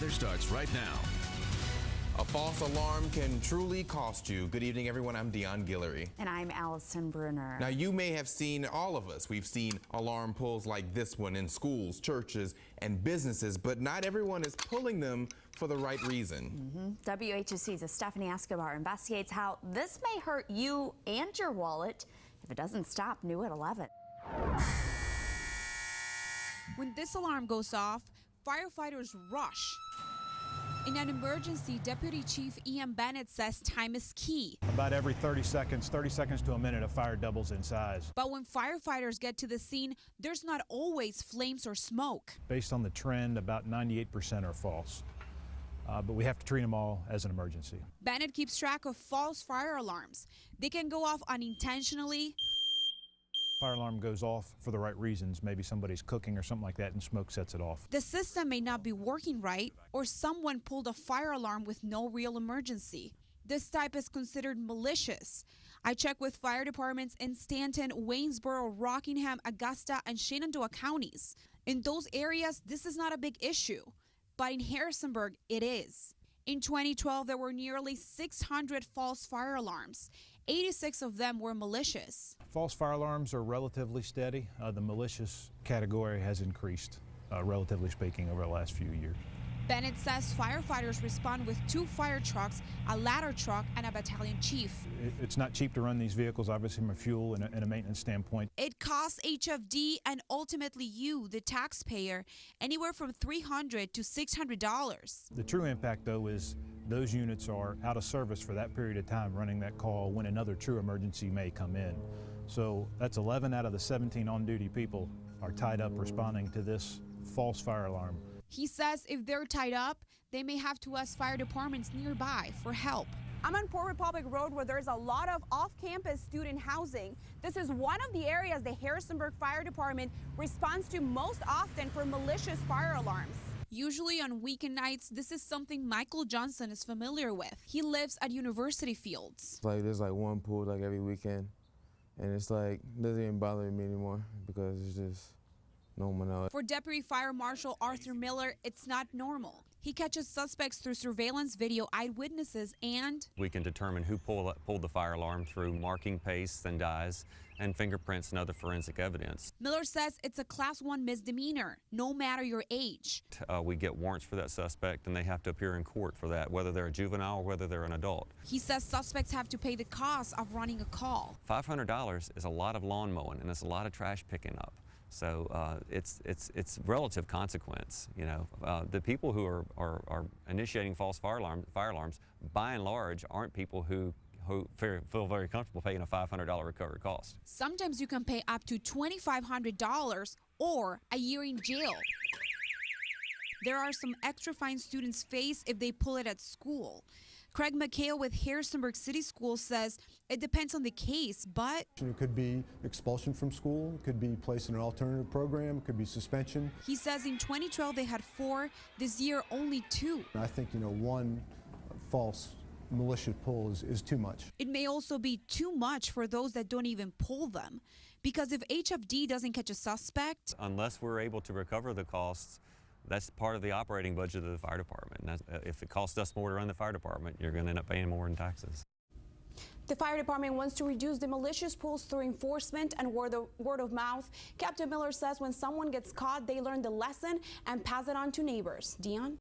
Chapter starts right now. A false alarm can truly cost you. Good evening, everyone. I'm Dion Guillory. And I'm Allison Bruner. Now, you may have seen, all of us, we've seen alarm pulls like this one in schools, churches, and businesses, but not everyone is pulling them for the right reason. WHSC's Stephanie Escobar investigates how this may hurt you and your wallet if it doesn't stop. New at 11. When this alarm goes off, firefighters rush. In an emergency, Deputy Chief Ian Bennett says time is key. About every 30 seconds to a minute, a fire doubles in size. But when firefighters get to the scene, there's not always flames or smoke. Based on the trend, about 98% are false. But we have to treat them all as an emergency. Bennett keeps track of false fire alarms. They can go off unintentionally. Fire alarm goes off for the right reasons. Maybe somebody's cooking or something like that and smoke sets it off. The system may not be working right, or someone pulled a fire alarm with no real emergency. This type is considered malicious. I checked with fire departments in Stanton, Waynesboro, Rockingham, Augusta, and Shenandoah counties. In those areas, this is not a big issue, but in Harrisonburg, it is. In 2012, there were nearly 600 false fire alarms. 86 of them were malicious. False fire alarms are relatively steady. The malicious category has increased, relatively speaking, over the last few years. Bennett says firefighters respond with 2 fire trucks, a ladder truck, and a battalion chief. It's not cheap to run these vehicles, obviously, from a fuel and a maintenance standpoint. It costs HFD and ultimately you, the taxpayer, anywhere from $300 to $600. The true impact, though, is those units are out of service for that period of time running that call when another true emergency may come in. So that's 11 out of the 17 on-duty people are tied up responding to this false fire alarm. He says if they're tied up, they may have to ask fire departments nearby for help. I'm on Port Republic Road where there's a lot of off-campus student housing. This is one of the areas the Harrisonburg Fire Department responds to most often for malicious fire alarms. Usually on weekend nights, this is something Michael Johnson is familiar with. He lives at University Fields. There's one pool every weekend, and it's it doesn't even bother me anymore because it's just normal now. For Deputy Fire Marshal Arthur Miller, it's not normal. He catches suspects through surveillance video, eyewitnesses, and we can determine who pulled the fire alarm through marking pastes and dyes and fingerprints and other forensic evidence. Miller says it's a Class 1 misdemeanor, no matter your age. We get warrants for that suspect, and they have to appear in court for that, whether they're a juvenile or whether they're an adult. He says suspects have to pay the cost of running a call. $500 is a lot of lawn mowing, and it's a lot of trash picking up. So it's relative consequence. The people who are initiating false fire alarms, by and large, aren't people who feel very comfortable paying a $500 recovery cost. Sometimes you can pay up to $2,500 or a year in jail. There are some extra fines students face if they pull it at school. Craig McHale with Harrisonburg City Schools says it depends on the case, but it could be expulsion from school, it could be placed in an alternative program, it could be suspension. He says in 2012 they had 4, this year only 2. I think one false malicious pull is too much. It may also be too much for those that don't even pull them, because if HFD doesn't catch a suspect, unless we're able to recover the costs, that's part of the operating budget of the fire department. If it costs us more to run the fire department, you're going to end up paying more in taxes. The fire department wants to reduce the malicious pulls through enforcement and word of mouth. Captain Miller says when someone gets caught, they learn the lesson and pass it on to neighbors. Dion?